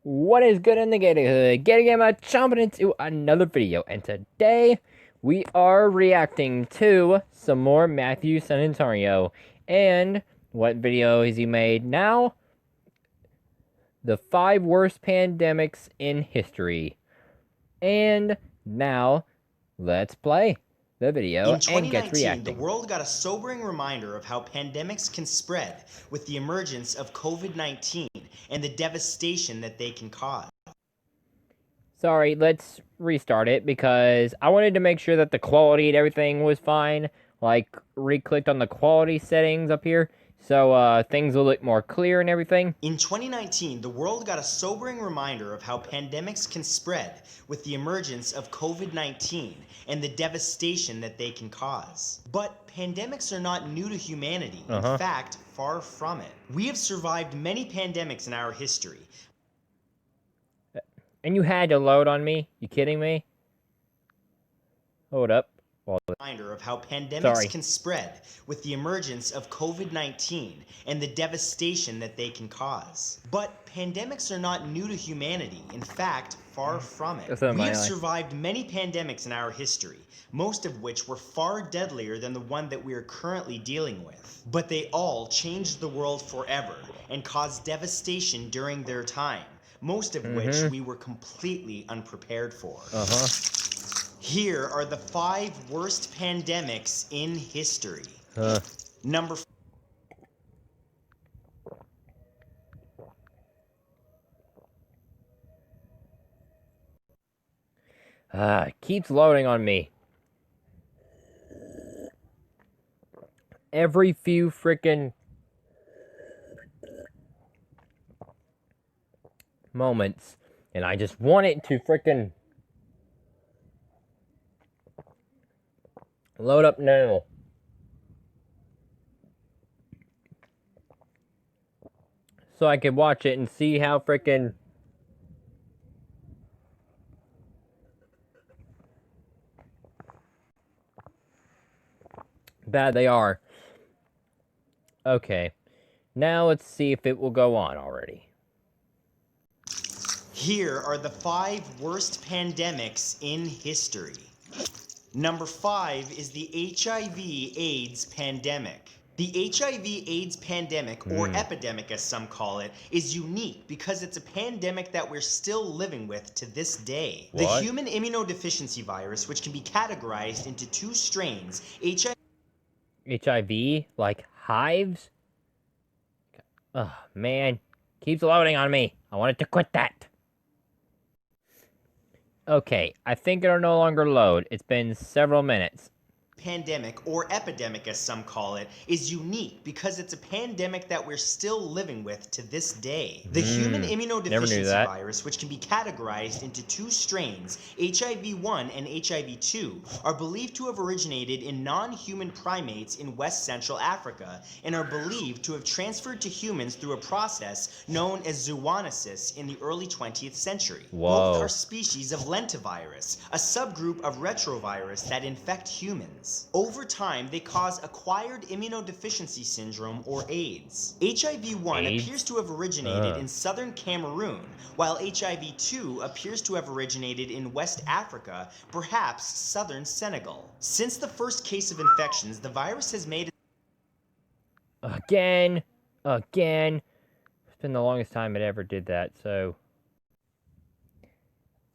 What is good in the Gatorhood? GatorGamer jumping into another video, and today we are reacting to some more Matthew San Antonio. And what video has he made now? The 5 worst pandemics in history. And now, let's play the video In and get 2019, the reacting. world got a sobering reminder of how pandemics can spread with the emergence of COVID-19 and the devastation that they can cause. Sorry, let's restart it because I wanted to make sure that the quality and everything was fine. Like, re-clicked on the quality settings up here, so things will look more clear and everything. In 2019, the world got a sobering reminder of how pandemics can spread with the emergence of COVID-19 and the devastation that they can cause. But pandemics are not new to humanity. In fact, far from it. We have survived many pandemics in our history. And you had to load on me? You kidding me? Hold up. Reminder of how pandemics can spread with the emergence of COVID-19 and the devastation that they can cause. But pandemics are not new to humanity. In fact, far from it. We have survived many pandemics in our history, most of which were far deadlier than the one that we are currently dealing with. But they all changed the world forever and caused devastation during their time, most of which we were completely unprepared for. Here are the 5 worst pandemics in history. Number 4. It keeps loading on me. Every few frickin' moments. And I just want it to frickin' load up now. So I can watch it and see how frickin' bad they are. Okay. Now let's see if it will go on already. Here are the 5 worst pandemics in history. Number 5 is the HIV/AIDS pandemic. The HIV/AIDS pandemic, or epidemic as some call it, is unique because it's a pandemic that we're still living with to this day. What? The human immunodeficiency virus, which can be categorized into 2 strains, HIV? Like hives? Oh, man. Keeps loading on me. I wanted to quit that. Okay, I think it'll no longer load. It's been several minutes. Pandemic, or epidemic as some call it, is unique because it's a pandemic that we're still living with to this day. The human immunodeficiency virus, which can be categorized into 2 strains, HIV-1 and HIV-2, are believed to have originated in non-human primates in West Central Africa and are believed to have transferred to humans through a process known as zoonosis in the early 20th century. Whoa. Both are species of lentivirus, a subgroup of retrovirus that infect humans. Over time, they cause acquired immunodeficiency syndrome, or AIDS. HIV-1 appears to have originated in southern Cameroon, while HIV-2 appears to have originated in West Africa, perhaps southern Senegal. Since the first case of infections, the virus has made Again. It's been the longest time it ever did that, so...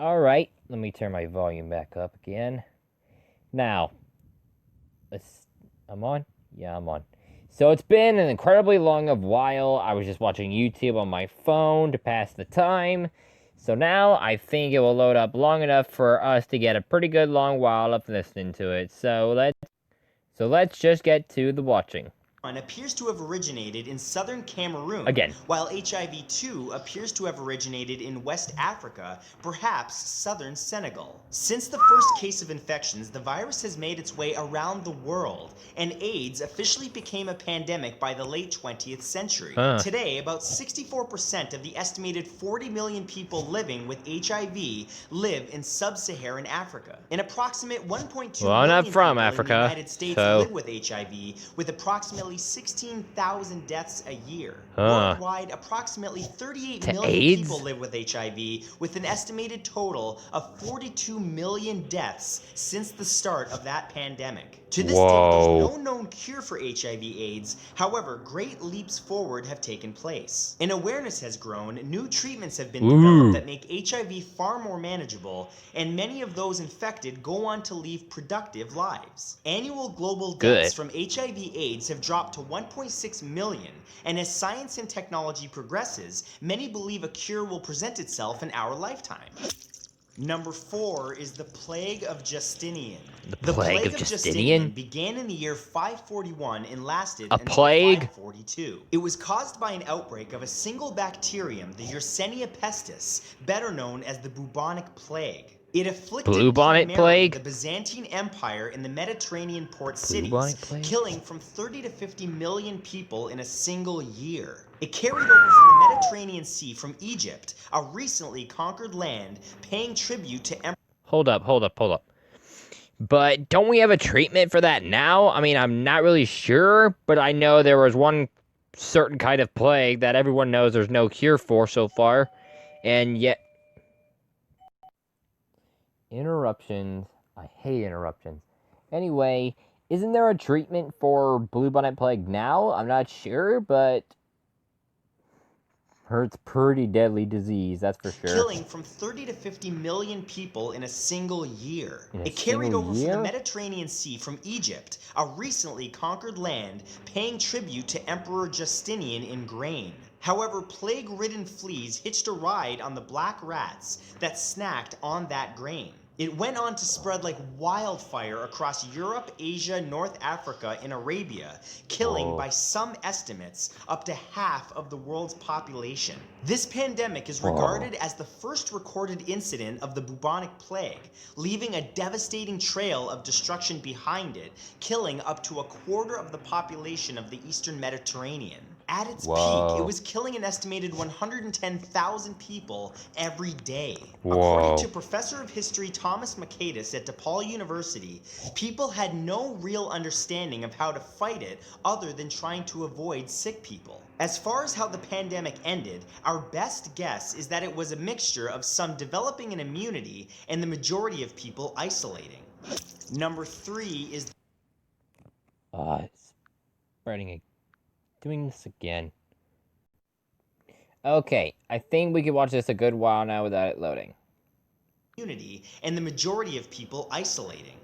Alright, let me turn my volume back up again. Now... I'm on? Yeah, I'm on. So it's been an incredibly long while. I was just watching YouTube on my phone to pass the time. So now I think it will load up long enough for us to get a pretty good long while of listening to it. So let's just get to the watching. Appears to have originated in southern Cameroon, while HIV-2 appears to have originated in West Africa, perhaps southern Senegal. Since the first case of infections, the virus has made its way around the world, and AIDS officially became a pandemic by the late 20th century. Today, about 64% of the estimated 40 million people living with HIV live in sub-Saharan Africa. An approximate 1.2 million people in the United States live with HIV, with approximately approximately 16,000 deaths a year. Worldwide, approximately 38 million AIDS? people live with HIV, with an estimated total of 42 million deaths since the start of that pandemic. To this day, there's no known cure for HIV/AIDS. However, great leaps forward have taken place. And awareness has grown, new treatments have been developed that make HIV far more manageable, and many of those infected go on to lead productive lives. Annual global deaths from HIV/AIDS have dropped to 1.6 million, and as science and technology progresses, many believe a cure will present itself in our lifetime. Number 4 is the Plague of Justinian. The Plague of Justinian began in the year 541 and lasted until 542. It was caused by an outbreak of a single bacterium, the Yersinia pestis, better known as the bubonic plague. It afflicted primarily the Byzantine Empire and the Mediterranean port cities, killing from 30 to 50 million people in a single year. It carried over from the Mediterranean Sea from Egypt, a recently conquered land, paying tribute to Emperor. Hold up. But don't we have a treatment for that now? I mean, I'm not really sure, but I know there was one certain kind of plague that everyone knows there's no cure for so far, and yet... Interruptions. I hate interruptions. Anyway, isn't there a treatment for bubonic plague now? I'm not sure, but... It's pretty deadly disease, that's for sure. Killing from 30 to 50 million people in a single year. It carried over from the Mediterranean Sea from Egypt, a recently conquered land, paying tribute to Emperor Justinian in grain. However, plague-ridden fleas hitched a ride on the black rats that snacked on that grain. It went on to spread like wildfire across Europe, Asia, North Africa, and Arabia, killing, by some estimates, up to half of the world's population. This pandemic is regarded as the first recorded incident of the bubonic plague, leaving a devastating trail of destruction behind it, killing up to a quarter of the population of the Eastern Mediterranean. At its peak, it was killing an estimated 110,000 people every day. According to Professor of History Thomas Makaitis at DePaul University, people had no real understanding of how to fight it other than trying to avoid sick people. As far as how the pandemic ended, our best guess is that it was a mixture of some developing an immunity and the majority of people isolating. Number 3 is... Spreading doing this again. Okay, I think we could watch this a good while now without it loading. Immunity and the majority of people isolating.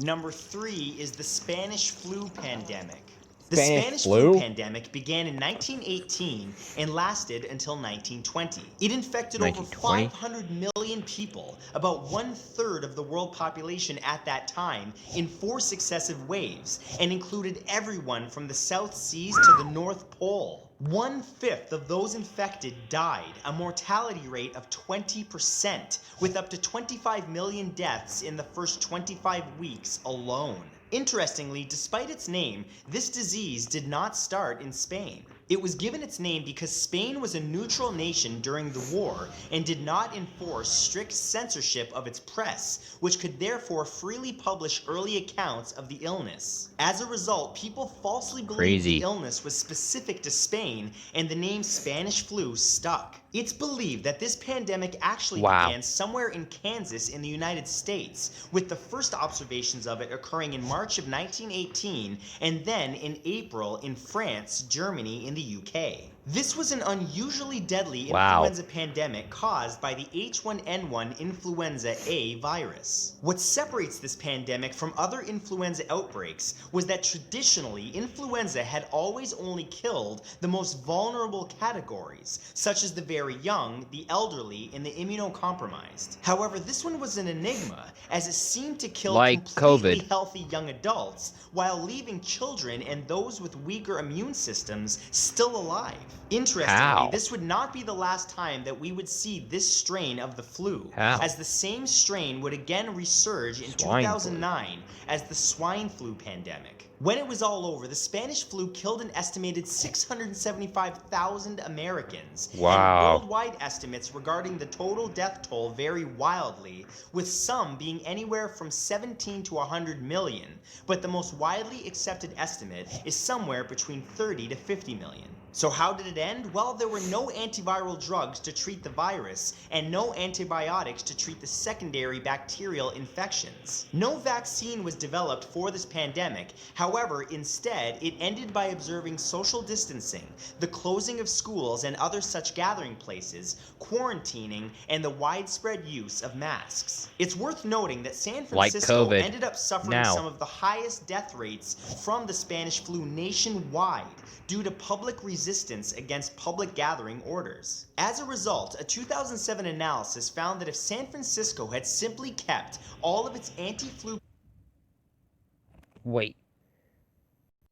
Number 3 is the Spanish flu pandemic. The Spanish flu pandemic began in 1918 and lasted until 1920. It infected over 500 million people, about 1/3 of the world population at that time, in 4 successive waves, and included everyone from the South Seas to the North Pole. 1/5 of those infected died, a mortality rate of 20%, with up to 25 million deaths in the first 25 weeks alone. Interestingly, despite its name, this disease did not start in Spain. It was given its name because Spain was a neutral nation during the war and did not enforce strict censorship of its press, which could therefore freely publish early accounts of the illness. As a result, people falsely believed the illness was specific to Spain, and the name Spanish flu stuck. It's believed that this pandemic actually began somewhere in Kansas in the United States, with the first observations of it occurring in March of 1918 and then in April in France, Germany, and the UK. This was an unusually deadly influenza pandemic caused by the H1N1 influenza A virus. What separates this pandemic from other influenza outbreaks was that traditionally influenza had always only killed the most vulnerable categories, such as the very young, the elderly, and the immunocompromised. However, this one was an enigma, as it seemed to kill completely healthy young adults while leaving children and those with weaker immune systems still alive. Interestingly, this would not be the last time that we would see this strain of the flu, as the same strain would again resurge in 2009 as the swine flu pandemic. When it was all over, the Spanish flu killed an estimated 675,000 Americans, and Wow. worldwide estimates regarding the total death toll vary wildly, with some being anywhere from 17 to 100 million, but the most widely accepted estimate is somewhere between 30 to 50 million. So how did it end? Well, there were no antiviral drugs to treat the virus and no antibiotics to treat the secondary bacterial infections. No vaccine was developed for this pandemic. However, instead, it ended by observing social distancing, the closing of schools and other such gathering places, quarantining, and the widespread use of masks. It's worth noting that San Francisco COVID. ended up suffering some of the highest death rates from the Spanish flu nationwide due to public resistance against public gathering orders. As a result, a 2007 analysis found that if San Francisco had simply kept all of its anti-flu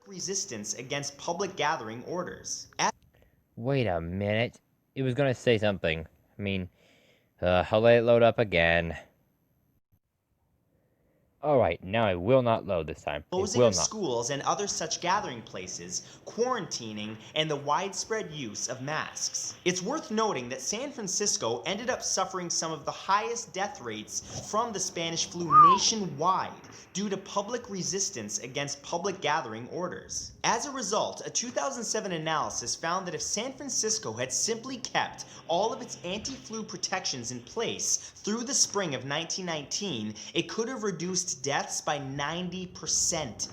resistance against public gathering orders. Wait a minute. It was gonna say something. I mean, I'll let it load up again. Alright, now it will not load this time. Closing of schools and other such gathering places, quarantining, and the widespread use of masks. It's worth noting that San Francisco ended up suffering some of the highest death rates from the Spanish flu nationwide due to public resistance against public gathering orders. As a result, a 2007 analysis found that if San Francisco had simply kept all of its anti-flu protections in place through the spring of 1919, it could have reduced deaths by 90%.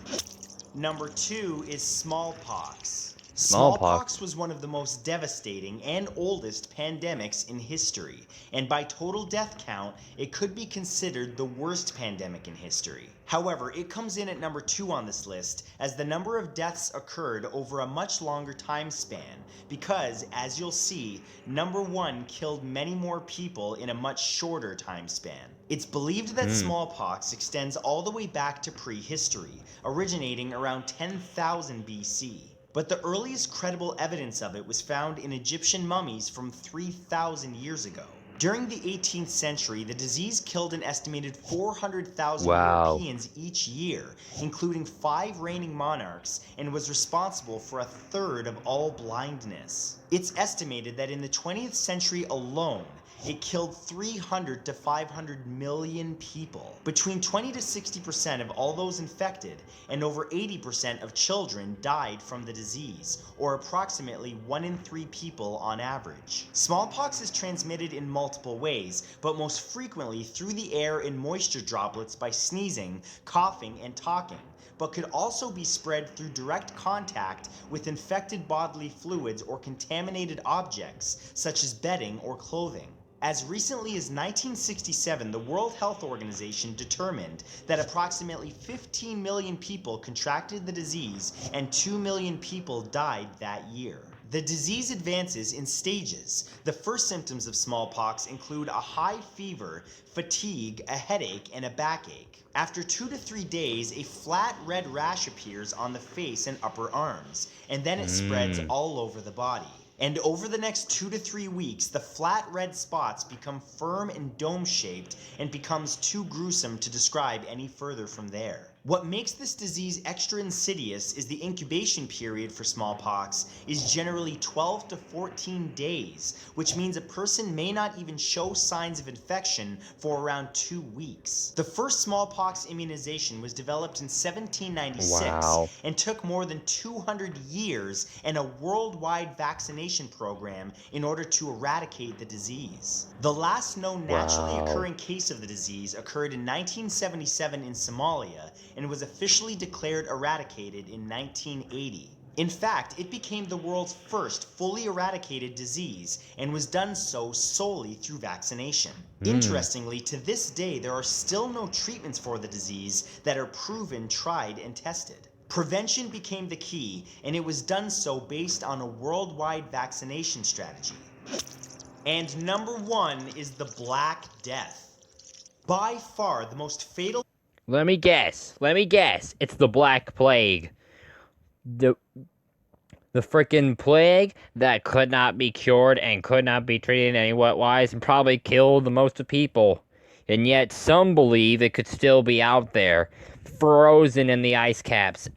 Number 2 is smallpox. Smallpox was one of the most devastating and oldest pandemics in history, and by total death count, it could be considered the worst pandemic in history. However, it comes in at number 2 on this list as the number of deaths occurred over a much longer time span because, as you'll see, number 1 killed many more people in a much shorter time span. It's believed that smallpox extends all the way back to prehistory, originating around 10,000 BC. But the earliest credible evidence of it was found in Egyptian mummies from 3,000 years ago. During the 18th century, the disease killed an estimated 400,000 Europeans each year, including 5 reigning monarchs, and was responsible for a third of all blindness. It's estimated that in the 20th century alone, it killed 300 to 500 million people. Between 20 to 60% of all those infected and over 80% of children died from the disease, or approximately 1 in 3 people on average. Smallpox is transmitted in multiple ways, but most frequently through the air in moisture droplets by sneezing, coughing, and talking, but could also be spread through direct contact with infected bodily fluids or contaminated objects, such as bedding or clothing. As recently as 1967, the World Health Organization determined that approximately 15 million people contracted the disease and 2 million people died that year. The disease advances in stages. The first symptoms of smallpox include a high fever, fatigue, a headache, and a backache. After 2 to 3 days, a flat red rash appears on the face and upper arms, and then it spreads all over the body. And over the next 2 to 3 weeks, the flat red spots become firm and dome-shaped and becomes too gruesome to describe any further from there. What makes this disease extra insidious is the incubation period for smallpox is generally 12 to 14 days, which means a person may not even show signs of infection for around 2 weeks. The first smallpox immunization was developed in 1796 and took more than 200 years and a worldwide vaccination program in order to eradicate the disease. The last known naturally occurring case of the disease occurred in 1977 in Somalia and was officially declared eradicated in 1980. In fact, it became the world's first fully eradicated disease and was done so solely through vaccination. Interestingly, to this day, there are still no treatments for the disease that are proven, tried, and tested. Prevention became the key, and it was done so based on a worldwide vaccination strategy. And number 1 is the Black Death. By far the most fatal... Let me guess. It's the Black Plague. The frickin' plague that could not be cured and could not be treated in any wise and probably killed the most of people. and yet some believe it could still be out there, frozen in the ice caps.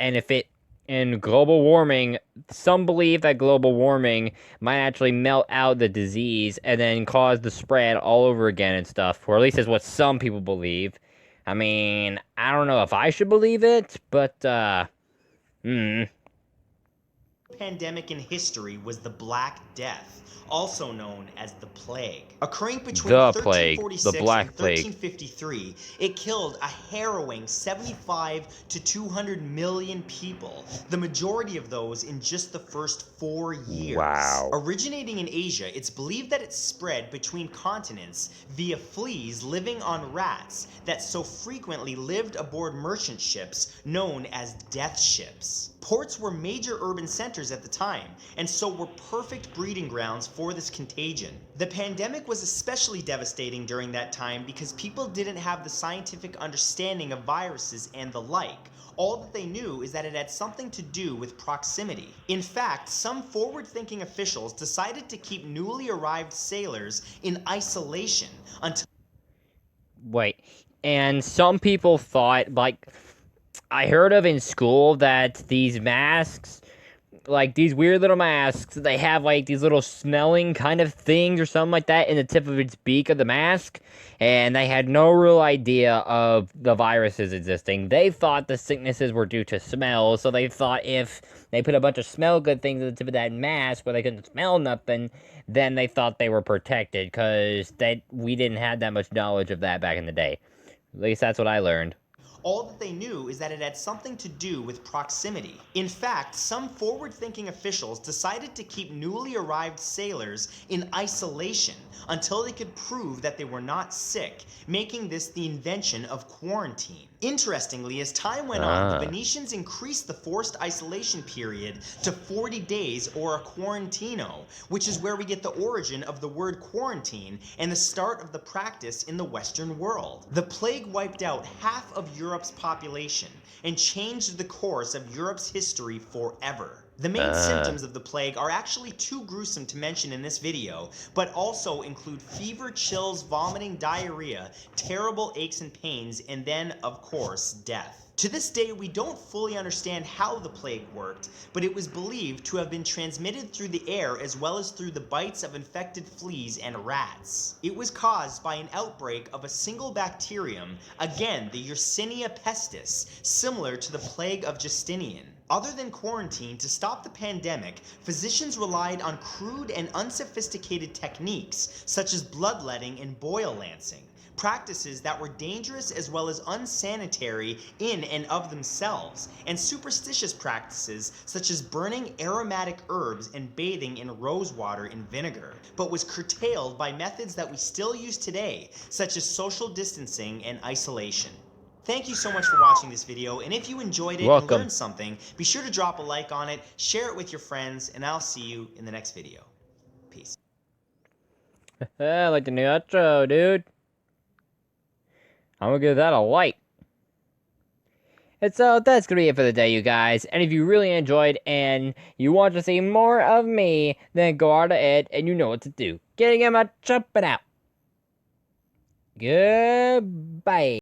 And global warming, some believe that global warming might actually melt out the disease and then cause the spread all over again and stuff, or at least is what some people believe. I mean, I don't know if I should believe it, but, Pandemic in history was the Black Death, also known as the Plague. Occurring between the plague, 1346 the and Black Plague. 1353, it killed a harrowing 75 to 200 million people, the majority of those in just the first 4 years. Wow. Originating in Asia, it's believed that it spread between continents via fleas living on rats that so frequently lived aboard merchant ships known as death ships. Ports were major urban centers at the time, and so were perfect breeding grounds for this contagion. The pandemic was especially devastating during that time because people didn't have the scientific understanding of viruses and the like. All that they knew is that it had something to do with proximity. In fact, some forward-thinking officials decided to keep newly arrived sailors in isolation until... Wait, and some people thought, like, I heard of in school that these masks, like these weird little masks, they have like these little smelling kind of things or something like that in the tip of its beak of the mask, and they had no real idea of the viruses existing. They thought the sicknesses were due to smell, so they thought if they put a bunch of smell good things at the tip of that mask where they couldn't smell nothing, then they thought they were protected, because we didn't have that much knowledge of that back in the day. At least that's what I learned. All that they knew is that it had something to do with proximity. In fact, some forward-thinking officials decided to keep newly arrived sailors in isolation until they could prove that they were not sick, making this the invention of quarantine. Interestingly, as time went on, the Venetians increased the forced isolation period to 40 days, or a quarantino, which is where we get the origin of the word quarantine and the start of the practice in the Western world. The plague wiped out half of Europe's population and changed the course of Europe's history forever. The main symptoms of the plague are actually too gruesome to mention in this video, but also include fever, chills, vomiting, diarrhea, terrible aches and pains, and then, of course, death. To this day, we don't fully understand how the plague worked, but it was believed to have been transmitted through the air as well as through the bites of infected fleas and rats. It was caused by an outbreak of a single bacterium, again the Yersinia pestis, similar to the plague of Justinian. Other than quarantine, to stop the pandemic, physicians relied on crude and unsophisticated techniques such as bloodletting and boil lancing, practices that were dangerous as well as unsanitary in and of themselves, and superstitious practices such as burning aromatic herbs and bathing in rosewater and vinegar, but was curtailed by methods that we still use today, such as social distancing and isolation. Thank you so much for watching this video, and if you enjoyed it and learned something, be sure to drop a like on it, share it with your friends, and I'll see you in the next video. Peace. I like the new outro, dude. I'm gonna give that a like. And so that's gonna be it for the day, you guys. And if you really enjoyed and you want to see more of me, then go out ahead and you know what to do. GatorGamer, jumping out. Goodbye.